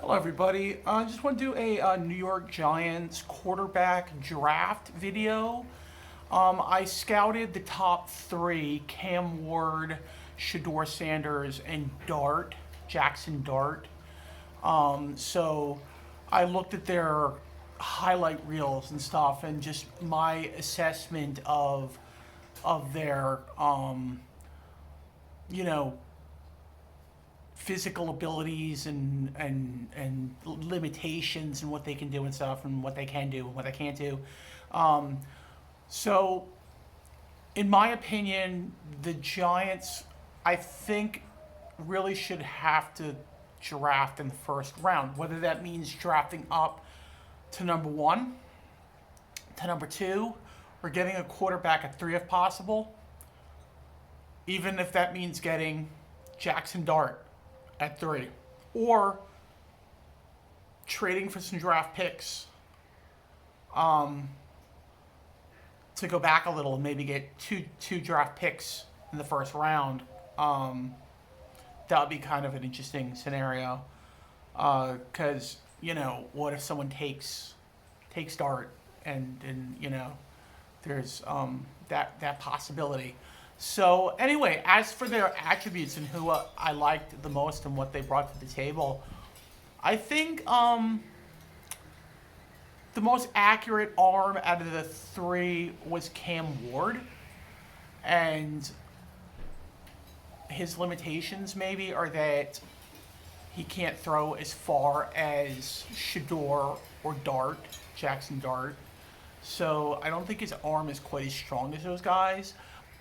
Hello, everybody. I just want to do a New York Giants quarterback draft video. I scouted the top three: Cam Ward, Shedeur Sanders, and Jaxson Dart. So I looked at their highlight reels and stuff, and just my assessment of their you know physical abilities and limitations and what they can do and stuff and what they can do and what they can't do. Um, so, in my opinion, the Giants, I think, really should have to draft in the first round. Whether that means drafting up to number one, to number two, or getting a quarterback at three if possible. Even if that means getting Jaxson Dart at three, or trading for some draft picks to go back a little and maybe get two draft picks in the first round. That would be kind of an interesting scenario because what if someone takes Dart and there's that possibility. So anyway, as for their attributes and who I liked the most and what they brought to the table, I think the most accurate arm out of the three was Cam Ward, and his limitations maybe are that he can't throw as far as Shedeur or Jaxson Dart. So I don't think his arm is quite as strong as those guys,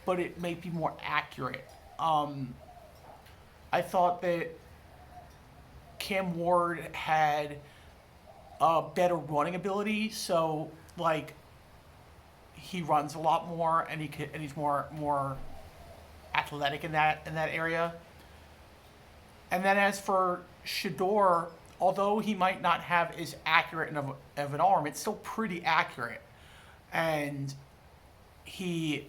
but it may be more accurate. I thought that Cam Ward had a better running ability, so like he runs a lot more and he's more athletic in that area. And then as for Shedeur, although he might not have as accurate of an arm, it's still pretty accurate, and he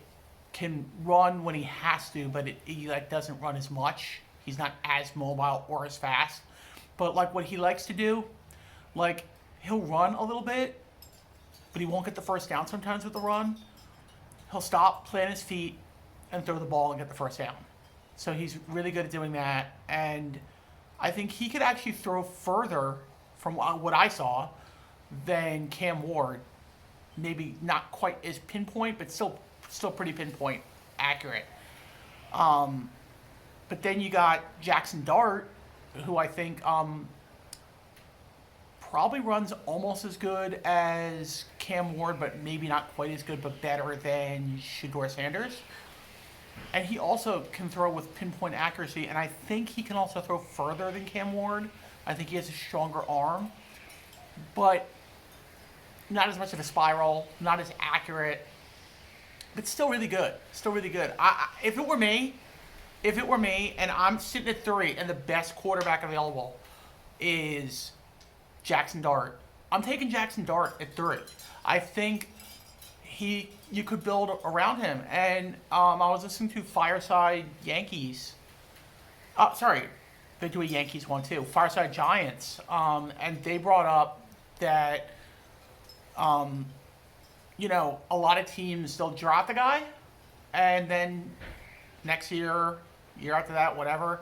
can run when he has to, but he doesn't run as much. He's not as mobile or as fast. But like what he likes to do, like he'll run a little bit, but he won't get the first down sometimes with the run. He'll stop, plant his feet, and throw the ball and get the first down. So he's really good at doing that, and I think he could actually throw further from what I saw than Cam Ward. Maybe not quite as pinpoint, but still pretty pinpoint accurate. But then you got Jaxson Dart, who I think probably runs almost as good as Cam Ward, but maybe not quite as good, but better than Shedeur Sanders. And he also can throw with pinpoint accuracy, and I think he can also throw further than Cam Ward. I think he has a stronger arm, but not as much of a spiral, not as accurate, but still really good. Still really good. If it were me, and I'm sitting at three, and the best quarterback available is Jaxson Dart, I'm taking Jaxson Dart at three. I think you could build around him. And I was listening to Fireside Yankees. Sorry, they do a Yankees one too. Fireside Giants, and they brought up that a lot of teams, they'll draft the guy, and then next year after that, whatever,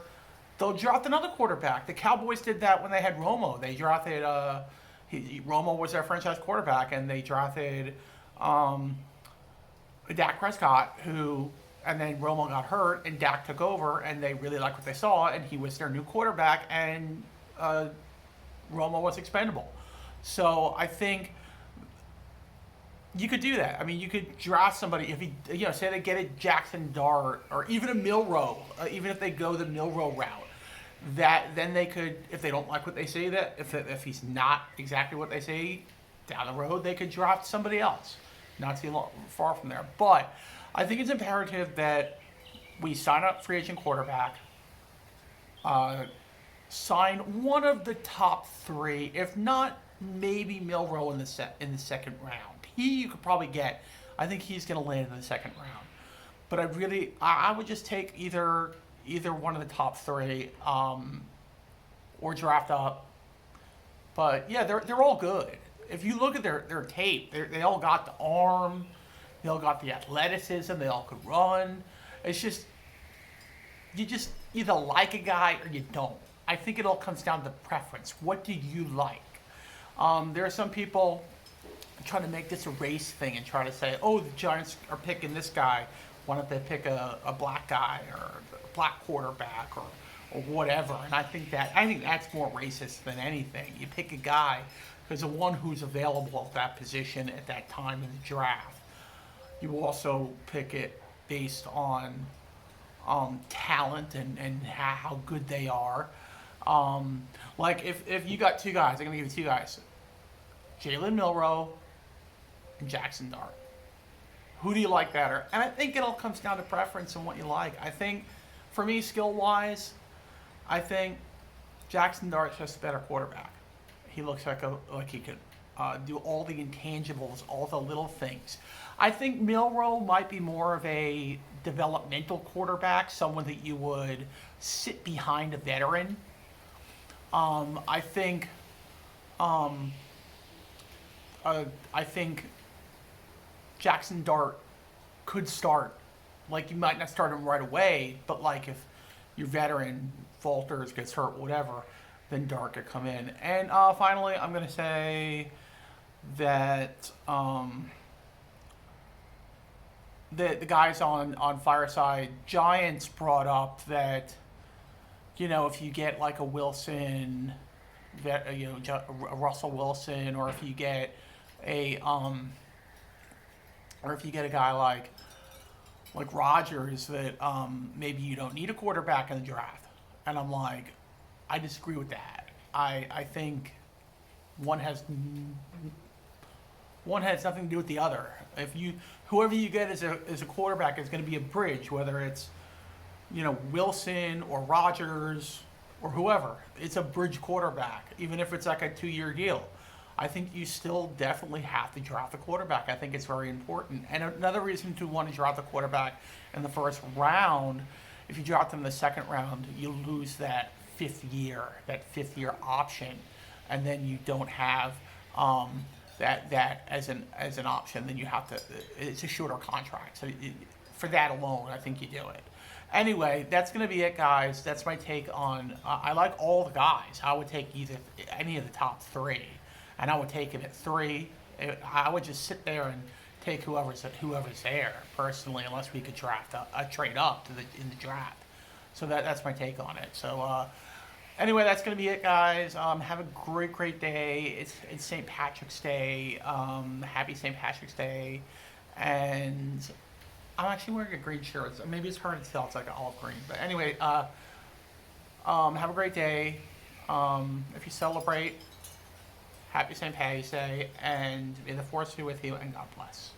they'll draft another quarterback. The Cowboys did that when they had Romo. They drafted Romo was their franchise quarterback, and they drafted Dak Prescott, and then Romo got hurt, and Dak took over, and they really liked what they saw, and he was their new quarterback, and Romo was expendable. So I think you could do that. I mean, you could draft somebody if say they get a Jaxson Dart or even a Milrow, even if they go the Milrow route. That then they could, if they don't like what they see, that if he's not exactly what they see, down the road they could draft somebody else. Not too far from there, but I think it's imperative that we sign up free agent quarterback, sign one of the top three, if not maybe Milrow in the second round. You could probably get. I think he's going to land in the second round. But I would just take either one of the top three, or draft up But yeah, they're all good. If you look at their tape, they all got the arm, they all got the athleticism, they all could run. It's just you just either like a guy or you don't. I think it all comes down to preference. What do you like? There are some people trying to make this a race thing and try to say, oh, the Giants are picking this guy. Why don't they pick a black guy or a black quarterback or whatever? And I think that's more racist than anything. You pick a guy because the one who's available at that position at that time in the draft. You also pick it based on talent and how good they are. Like if you got two guys, I'm gonna give you two guys, Jalen Milroe and Jaxson Dart. Who do you like better? And I think it all comes down to preference and what you like. I think, for me, skill-wise, I think Jaxson Dart's just a better quarterback. He looks like he could do all the intangibles, all the little things. I think Milroe might be more of a developmental quarterback, someone that you would sit behind a veteran. I think Jaxson Dart could start. Like, you might not start him right away, but like if your veteran falters, gets hurt, whatever, then Dart could come in. And finally, I'm gonna say that the guys on Fireside Giants brought up that, you know, if you get like a Wilson, a Russell Wilson, or if you get a guy like Rodgers, that maybe you don't need a quarterback in the draft. And I'm like, I disagree with that. I think one has nothing to do with the other. Whoever you get as a quarterback is going to be a bridge, whether it's, you know, Wilson or Rodgers or whoever. It's a bridge quarterback, even if it's like a 2-year deal. I think you still definitely have to draft a quarterback. I think it's very important. And another reason to want to draft a quarterback in the first round, if you draft them in the second round, you lose that fifth year option, and then you don't have that as an option. Then you have to. It's a shorter contract. So for that alone, I think you do it. Anyway, that's going to be it, guys. That's my take on. I like all the guys. I would take any of the top three, and I would take it at 3. I would just sit there and take whoever's there personally, unless we could draft a trade up in the draft. So that's my take on it. So anyway, that's going to be it, guys. Have a great day. It's St. Patrick's Day. Happy St. Patrick's Day, and I'm actually wearing a green shirt. So maybe it's hard to tell. It's like an olive green. But anyway, have a great day. If you celebrate, happy St. Patty's Day, and may the force be with you, and God bless.